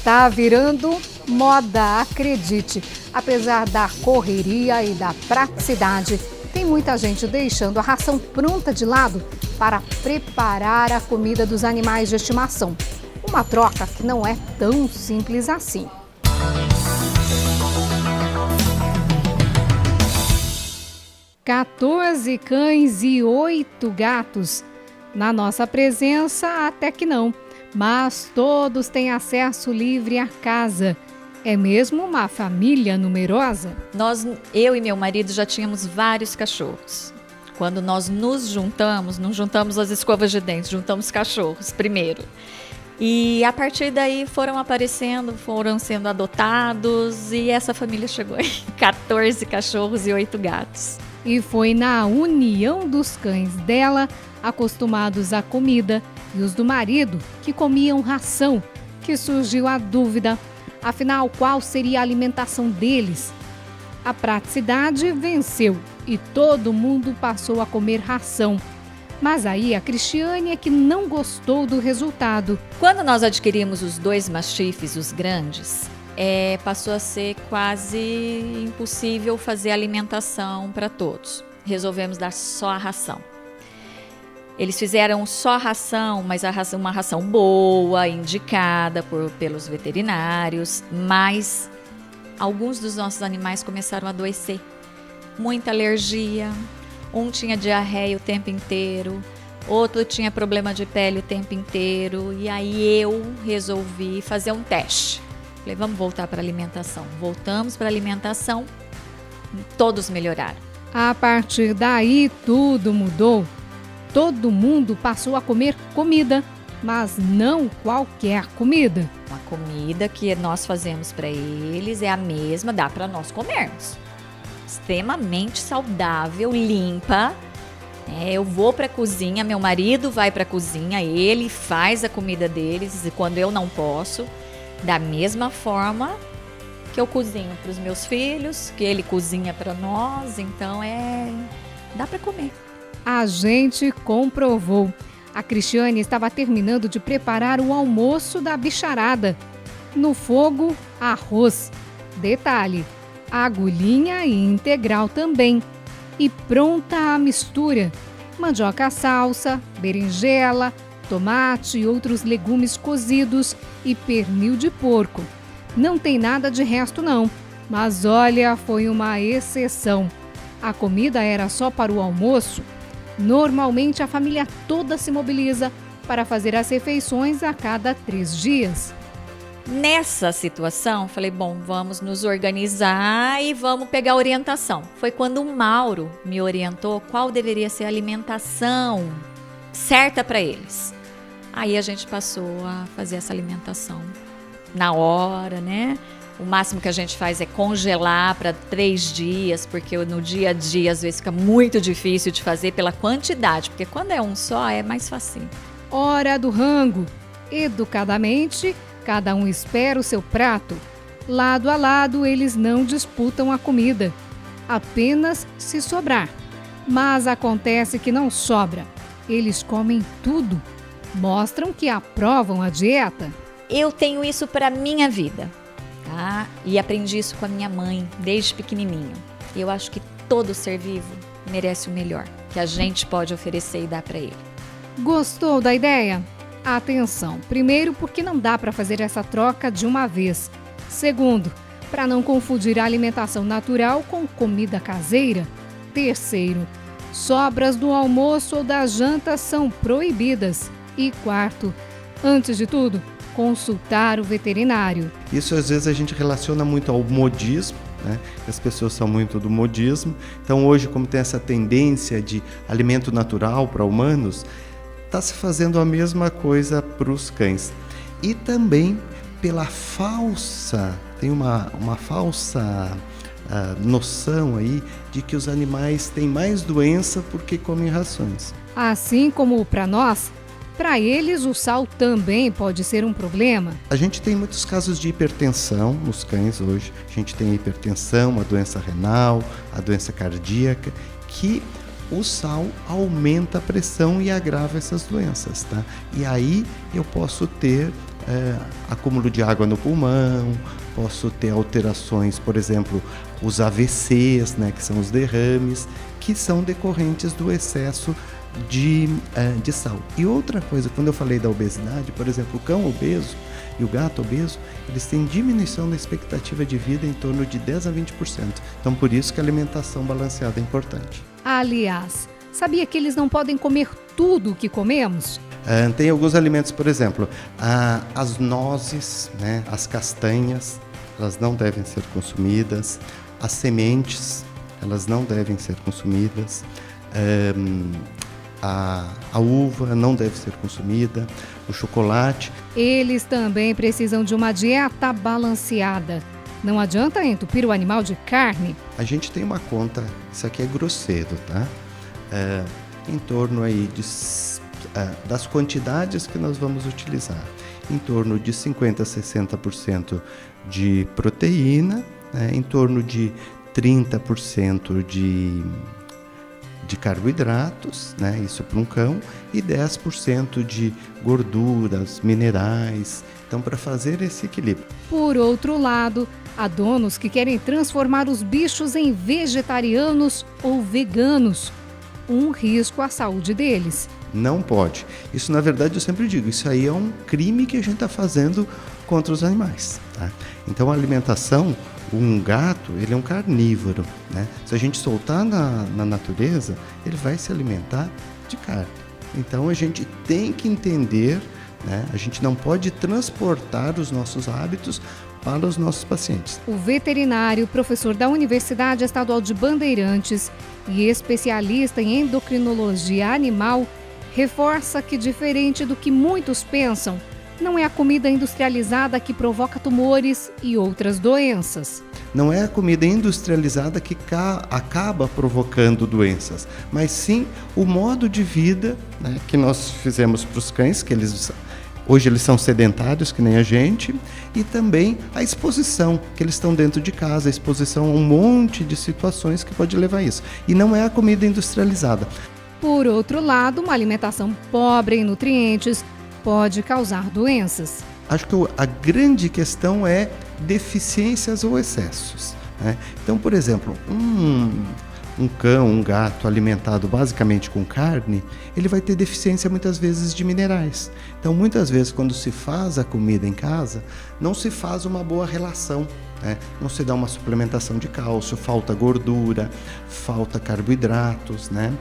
Tá virando moda, acredite. Apesar da correria e da praticidade, tem muita gente deixando a ração pronta de lado para preparar a comida dos animais de estimação. Uma troca que não é tão simples assim. "14 cães e 8 gatos. Na nossa presença, até que não. Mas todos têm acesso livre à casa. É mesmo uma família numerosa?" Eu e meu marido já tínhamos vários cachorros. Quando nós nos juntamos, não juntamos as escovas de dentes, juntamos cachorros primeiro. E a partir daí foram aparecendo, foram sendo adotados e essa família chegou em 14 cachorros e 8 gatos. E foi na união dos cães dela, acostumados à comida, e os do marido, que comiam ração, que surgiu a dúvida. Afinal, qual seria a alimentação deles? A praticidade venceu e todo mundo passou a comer ração. Mas aí a Cristiane é que não gostou do resultado. Quando nós adquirimos os 2 mastifes, os grandes, passou a ser quase impossível fazer alimentação para todos. Resolvemos dar só a ração. Eles fizeram só a ração, mas uma ração boa, indicada pelos veterinários, mas alguns dos nossos animais começaram a adoecer. Muita alergia, um tinha diarreia o tempo inteiro, outro tinha problema de pele o tempo inteiro, e aí eu resolvi fazer um teste. Falei, vamos voltar para a alimentação. Voltamos para a alimentação, todos melhoraram. A partir daí, tudo mudou. Todo mundo passou a comer comida, mas não qualquer comida. A comida que nós fazemos para eles é a mesma, dá para nós comermos. Extremamente saudável, limpa. Eu vou para a cozinha, meu marido vai para a cozinha, ele faz a comida deles e quando eu não posso, da mesma forma que eu cozinho para os meus filhos, que ele cozinha para nós, então dá para comer. A gente comprovou. A Cristiane estava terminando de preparar o almoço da bicharada. No fogo, arroz. Detalhe, agulhinha e integral também. E pronta a mistura. Mandioca salsa, berinjela, tomate e outros legumes cozidos e pernil de porco. Não tem nada de resto não, mas olha, foi uma exceção. A comida era só para o almoço. Normalmente a família toda se mobiliza para fazer as refeições a cada 3 dias. Nessa situação, falei, bom, vamos nos organizar e vamos pegar orientação. Foi quando o Mauro me orientou qual deveria ser a alimentação certa para eles. Aí a gente passou a fazer essa alimentação na hora, né? O máximo que a gente faz é congelar para 3 dias, porque no dia a dia às vezes fica muito difícil de fazer pela quantidade, porque quando é um só é mais facinho. Hora do rango. Educadamente, cada um espera o seu prato. Lado a lado, eles não disputam a comida, apenas se sobrar. Mas acontece que não sobra. Eles comem tudo. Mostram que aprovam a dieta. Eu tenho isso para minha vida. E aprendi isso com a minha mãe, desde pequenininho. Eu acho que todo ser vivo merece o melhor que a gente pode oferecer e dar para ele. Gostou da ideia? Atenção, primeiro porque não dá para fazer essa troca de uma vez. Segundo, para não confundir a alimentação natural com comida caseira. Terceiro, sobras do almoço ou da janta são proibidas. E quarto, antes de tudo, consultar o veterinário. Isso às vezes a gente relaciona muito ao modismo, né? As pessoas são muito do modismo. Então hoje, como tem essa tendência de alimento natural para humanos, está se fazendo a mesma coisa para os cães. E também pela tem uma falsa noção aí de que os animais têm mais doença porque comem rações. Assim como para nós, para eles, o sal também pode ser um problema. A gente tem muitos casos de hipertensão nos cães hoje. A gente tem a hipertensão, a doença renal, a doença cardíaca, que o sal aumenta a pressão e agrava essas doenças, tá? E aí eu posso ter acúmulo de água no pulmão, posso ter alterações, por exemplo, os AVCs, né, que são os derrames, que são decorrentes do excesso de sal. E outra coisa, quando eu falei da obesidade, por exemplo, o cão obeso e o gato obeso, eles têm diminuição da expectativa de vida em torno de 10 a 20%. Então, por isso que a alimentação balanceada é importante. Aliás, sabia que eles não podem comer tudo o que comemos? Tem alguns alimentos, por exemplo, as nozes, né, as castanhas, elas não devem ser consumidas. As sementes, elas não devem ser consumidas. A uva não deve ser consumida, o chocolate. Eles também precisam de uma dieta balanceada. Não adianta entupir o animal de carne. A gente tem uma conta, isso aqui é grosseiro, tá? Em torno aí das quantidades que nós vamos utilizar. Em torno de 50% a 60% de proteína, né? Em torno de 30% de carboidratos, né? Isso para um cão, e 10% de gorduras, minerais. Então, para fazer esse equilíbrio. Por outro lado, há donos que querem transformar os bichos em vegetarianos ou veganos. Um risco à saúde deles. Não pode. Isso, na verdade, eu sempre digo, isso aí é um crime que a gente está fazendo contra os animais, tá? Então, a alimentação, um gato, ele é um carnívoro, né? Se a gente soltar na natureza, ele vai se alimentar de carne. Então, a gente tem que entender, né? A gente não pode transportar os nossos hábitos para os nossos pacientes. O veterinário, professor da Universidade Estadual de Bandeirantes e especialista em endocrinologia animal, reforça que, diferente do que muitos pensam, não é a comida industrializada que provoca tumores e outras doenças. Não é a comida industrializada que acaba provocando doenças, mas sim o modo de vida, né, que nós fizemos para os cães, que hoje eles são sedentários, que nem a gente, e também a exposição, que eles estão dentro de casa, a exposição a um monte de situações que pode levar a isso. E não é a comida industrializada. Por outro lado, uma alimentação pobre em nutrientes pode causar doenças. Acho que a grande questão é deficiências ou excessos, né? Então, por exemplo, um cão, um gato alimentado basicamente com carne, ele vai ter deficiência muitas vezes de minerais. Então, muitas vezes, quando se faz a comida em casa, não se faz uma boa relação, né? Não se dá uma suplementação de cálcio, falta gordura, falta carboidratos, né?